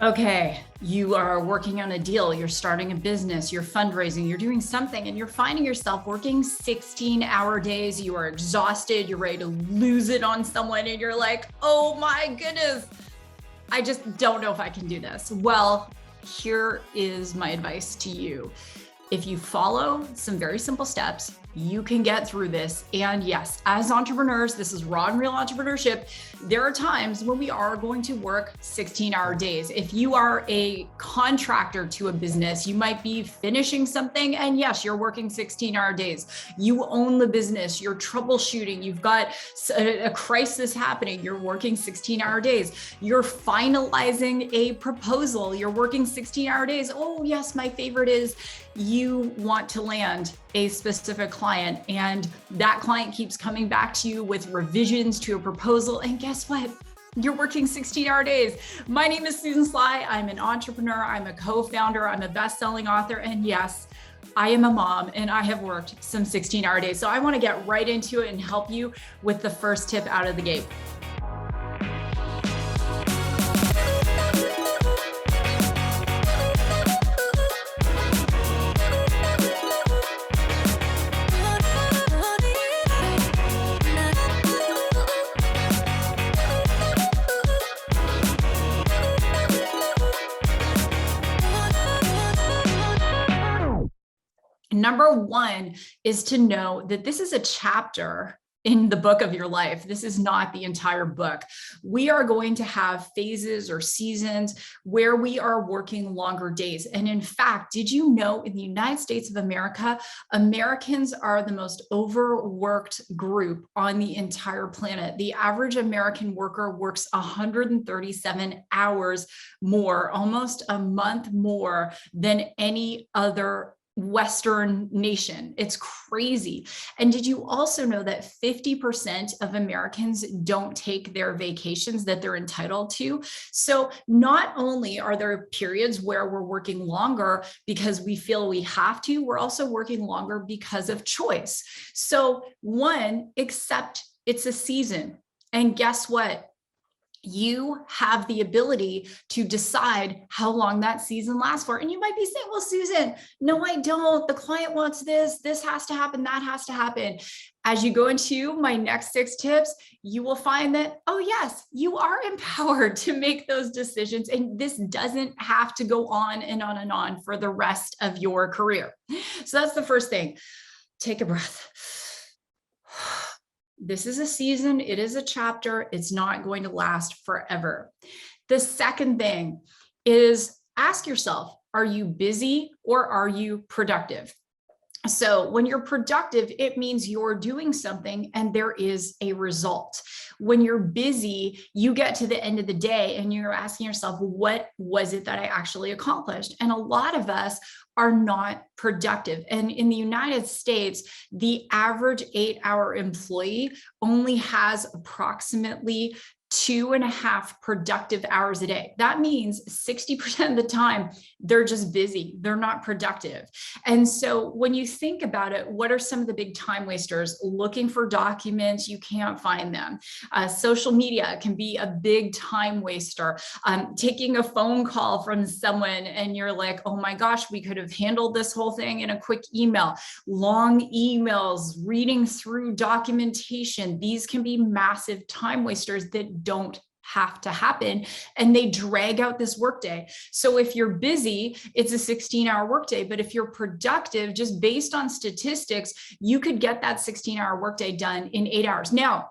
Okay, you are working on a deal, you're starting a business, you're fundraising, you're doing something, and you're finding yourself working 16-hour days. You are exhausted, you're ready to lose it on someone, and you're like, oh my goodness, I just don't know if I can do this. Well, here is my advice to you. If you follow some very simple steps, you can get through this. And yes, as entrepreneurs, this is raw and real entrepreneurship. There are times when we are going to work 16-hour days. If you are a contractor to a business, you might be finishing something, and yes, you're working 16-hour days. You own the business, you're troubleshooting, you've got a crisis happening, you're working 16-hour days. You're finalizing a proposal, you're working 16-hour days. Oh yes, my favorite is you want to land a specific client, and that client keeps coming back to you with revisions to a proposal. And guess what? You're working 16-hour days. My name is Susan Sly. I'm an entrepreneur. I'm a co-founder. I'm a best-selling author. And yes, I am a mom, and I have worked some 16-hour days. So I want to get right into it and help you with the first tip out of the gate. Number one is to know that this is a chapter in the book of your life. This is not the entire book. We are going to have phases or seasons where we are working longer days. And in fact, did you know in the United States of America, Americans are the most overworked group on the entire planet. The average American worker works 137 hours more, almost a month more than any other Western nation. It's crazy. And did you also know that 50% of Americans don't take their vacations that they're entitled to? So not only are there periods where we're working longer because we feel we have to, we're also working longer because of choice. So one, accept it's a season. And guess what? You have the ability to decide how long that season lasts for. And you might be saying, well, Susan, no, I don't. The client wants this. This has to happen. That has to happen. As you go into my next 6 tips, you will find that, oh, yes, you are empowered to make those decisions. And this doesn't have to go on and on and on for the rest of your career. So that's the first thing. Take a breath. This is a season, it is a chapter, it's not going to last forever. The second thing is ask yourself, are you busy or are you productive? So when you're productive, it means you're doing something and there is a result. When you're busy, you get to the end of the day and you're asking yourself, what was it that I actually accomplished? And a lot of us are not productive. And in the United States, the average 8-hour employee only has approximately 2.5 productive hours a day. That means 60% of the time, they're just busy. They're not productive. And so when you think about it, what are some of the big time wasters? Looking for documents, you can't find them. Social media can be a big time waster. Taking a phone call from someone and you're like, oh my gosh, we could have handled this whole thing in a quick email. Long emails, reading through documentation. These can be massive time wasters that don't have to happen, and they drag out this workday. So if you're busy, it's a 16-hour workday, but if you're productive, just based on statistics, you could get that 16-hour workday done in 8 hours. Now,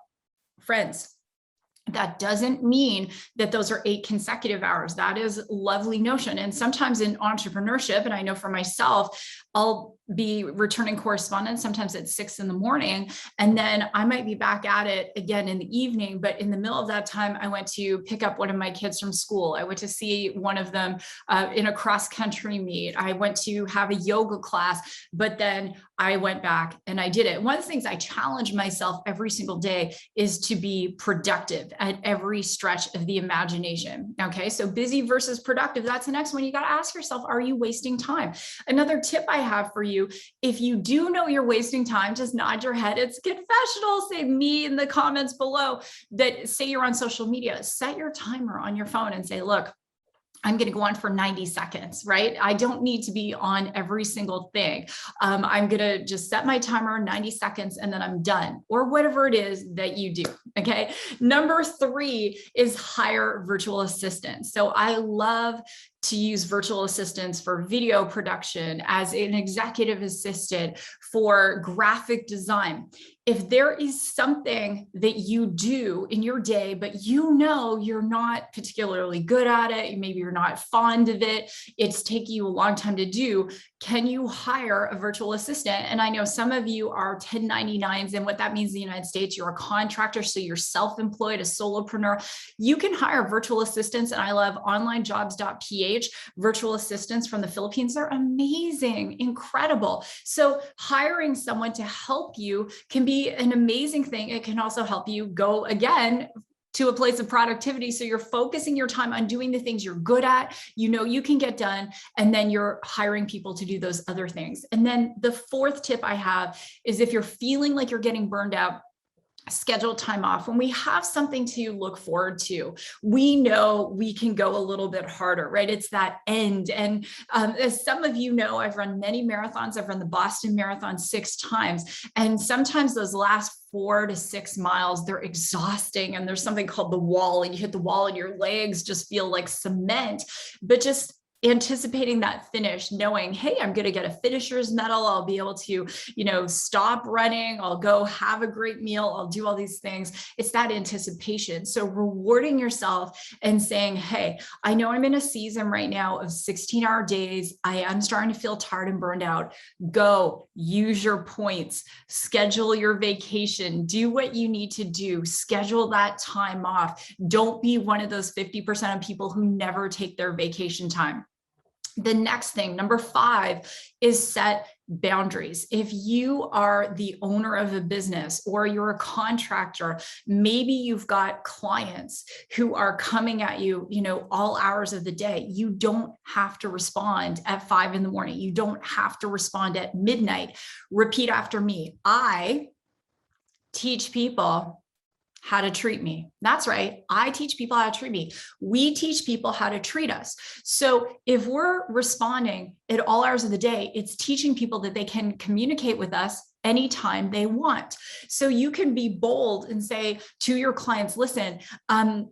friends, that doesn't mean that those are 8 consecutive hours. That is a lovely notion. And sometimes in entrepreneurship, and I know for myself, I'll be returning correspondence sometimes at 6 a.m. And then I might be back at it again in the evening. But in the middle of that time, I went to pick up one of my kids from school. I went to see one of them in a cross-country meet. I went to have a yoga class, but then I went back and I did it. One of the things I challenge myself every single day is to be productive at every stretch of the imagination. Okay, so busy versus productive. That's the next one. You got to ask yourself, are you wasting time? Another tip I have for you, if you do know you're wasting time, just nod your head. It's confessional. Say me in the comments below that say you're on social media. Set your timer on your phone and say, look, I'm going to go on for 90 seconds, right? I don't need to be on every single thing. I'm going to just set my timer 90 seconds and then I'm done, or whatever it is that you do. Okay. Number 3 is hire virtual assistants. So I love to use virtual assistants for video production, as an executive assistant, for graphic design. If there is something that you do in your day, but you know you're not particularly good at it, maybe you're not fond of it, it's taking you a long time to do, can you hire a virtual assistant? And I know some of you are 1099s, and what that means in the United States, you're a contractor, so you're self-employed, a solopreneur. You can hire virtual assistants, and I love onlinejobs.ph. Virtual assistants from the Philippines are amazing, incredible. So hiring someone to help you can be an amazing thing. It can also help you go again to a place of productivity. So you're focusing your time on doing the things you're good at, you know you can get done, and then you're hiring people to do those other things. And then the 4th tip I have is, if you're feeling like you're getting burned out, schedule time off. When we have something to look forward to, we know we can go a little bit harder, right? It's that end. And as some of you know, I've run many marathons. I've run the Boston Marathon 6 times. And sometimes those last 4 to 6 miles, they're exhausting. And there's something called the wall, and you hit the wall and your legs just feel like cement. But just anticipating that finish, knowing, hey, I'm going to get a finisher's medal. I'll be able to, stop running. I'll go have a great meal. I'll do all these things. It's that anticipation. So rewarding yourself and saying, hey, I know I'm in a season right now of 16-hour days. I am starting to feel tired and burned out. Go use your points, schedule your vacation, do what you need to do, schedule that time off. Don't be one of those 50% of people who never take their vacation time. The next thing, number 5, is set boundaries. If you are the owner of a business or you're a contractor, maybe you've got clients who are coming at you, all hours of the day. You don't have to respond at 5 a.m. You don't have to respond at midnight. Repeat after me. I teach people how to treat me. That's right. I teach people how to treat me. We teach people how to treat us. So if we're responding at all hours of the day, it's teaching people that they can communicate with us anytime they want. So you can be bold and say to your clients, listen,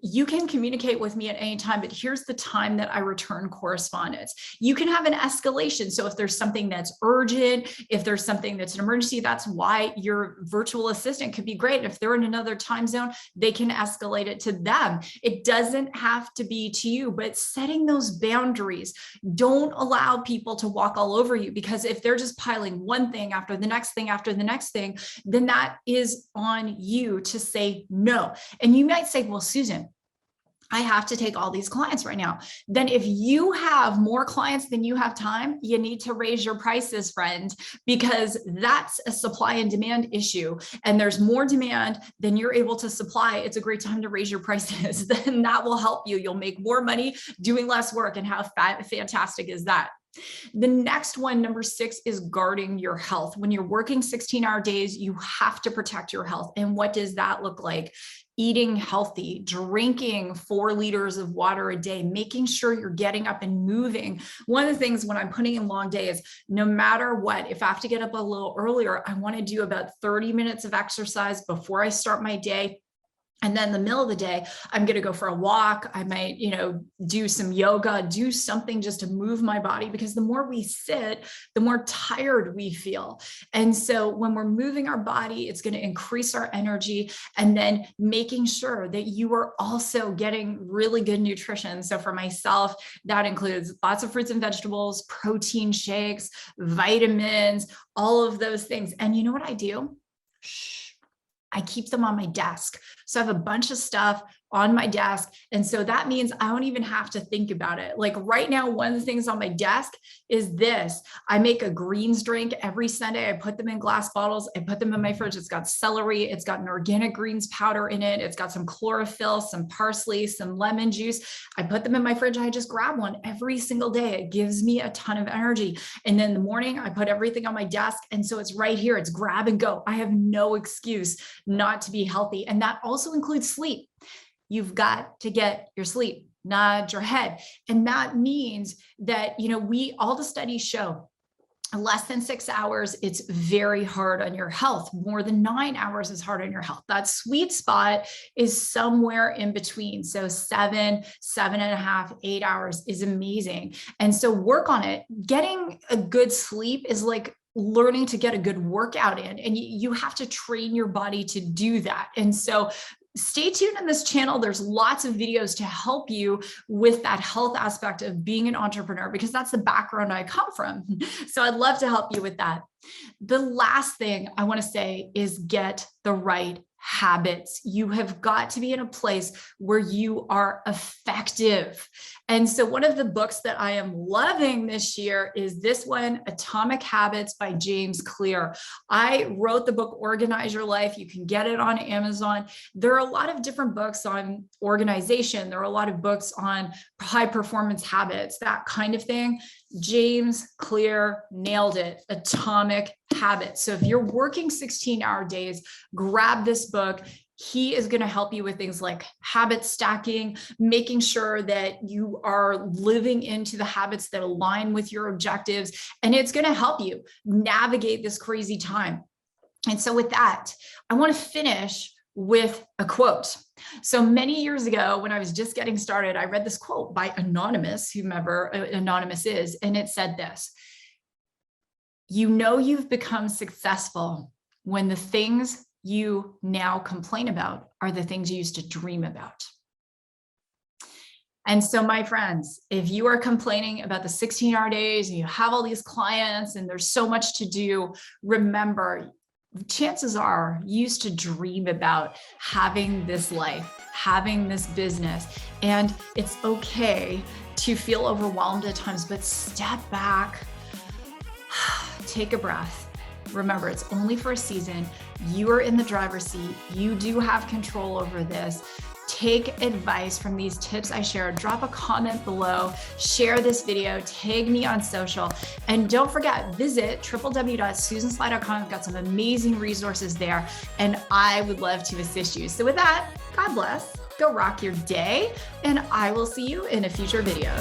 you can communicate with me at any time, but here's the time that I return correspondence. You can have an escalation. So if there's something that's urgent, if there's something that's an emergency, that's why your virtual assistant could be great. If they're in another time zone, they can escalate it to them. It doesn't have to be to you, but setting those boundaries. Don't allow people to walk all over you, because if they're just piling one thing after the next thing after the next thing, then that is on you to say no. And you might say, well, Susan, I have to take all these clients right now. Then if you have more clients than you have time, you need to raise your prices, friend, because that's a supply and demand issue. And there's more demand than you're able to supply. It's a great time to raise your prices. Then that will help you. You'll make more money doing less work. And how fantastic is that? The next one, number 6, is guarding your health. When you're working 16-hour days, you have to protect your health. And what does that look like? Eating healthy, drinking 4 liters of water a day, making sure you're getting up and moving. One of the things when I'm putting in long days, no matter what, if I have to get up a little earlier, I want to do about 30 minutes of exercise before I start my day. And then in the middle of the day, I'm going to go for a walk. I might, do some yoga, do something just to move my body, because the more we sit, the more tired we feel. And so when we're moving our body, it's going to increase our energy, and then making sure that you are also getting really good nutrition. So for myself, that includes lots of fruits and vegetables, protein shakes, vitamins, all of those things. And you know what I do? I keep them on my desk. So I have a bunch of stuff on my desk. And so that means I don't even have to think about it. Like right now, one of the things on my desk is this. I make a greens drink every Sunday. I put them in glass bottles. I put them in my fridge. It's got celery. It's got an organic greens powder in it. It's got some chlorophyll, some parsley, some lemon juice. I put them in my fridge. I just grab one every single day. It gives me a ton of energy. And then in the morning, I put everything on my desk. And so it's right here. It's grab and go. I have no excuse not to be healthy. And that also includes sleep. You've got to get your sleep. nod your head. And that means that, all the studies show less than 6 hours, it's very hard on your health. More than 9 hours is hard on your health. That sweet spot is somewhere in between. So 7.5, 8 hours is amazing. And so work on it. Getting a good sleep is like learning to get a good workout in, and you have to train your body to do that. And so stay tuned on this channel. There's lots of videos to help you with that health aspect of being an entrepreneur, because that's the background I come from. So I'd love to help you with that. The last thing I want to say is get the right habits. You have got to be in a place where you are effective. And so one of the books that I am loving this year is this one, Atomic Habits by James Clear. I wrote the book, Organize Your Life. You can get it on Amazon. There are a lot of different books on organization. There are a lot of books on high performance habits, that kind of thing. James Clear nailed it. Atomic Habits. So if you're working 16-hour days, grab this book. He is going to help you with things like habit stacking, making sure that you are living into the habits that align with your objectives. And it's going to help you navigate this crazy time. And so with that, I want to finish with a quote. So many years ago, when I was just getting started, I read this quote by Anonymous, whomever Anonymous is, and it said this: "You know you've become successful when the things you now complain about are the things you used to dream about." And so, my friends, if you are complaining about the 16-hour days and you have all these clients and there's so much to do, remember, chances are you used to dream about having this life, having this business, and it's okay to feel overwhelmed at times, but step back, take a breath. Remember, it's only for a season. You are in the driver's seat. You do have control over this. Take advice from these tips I shared. Drop a comment below, share this video, tag me on social, and don't forget, visit www.susansly.com. I've got some amazing resources there, and I would love to assist you. So with that, God bless, go rock your day, and I will see you in a future video.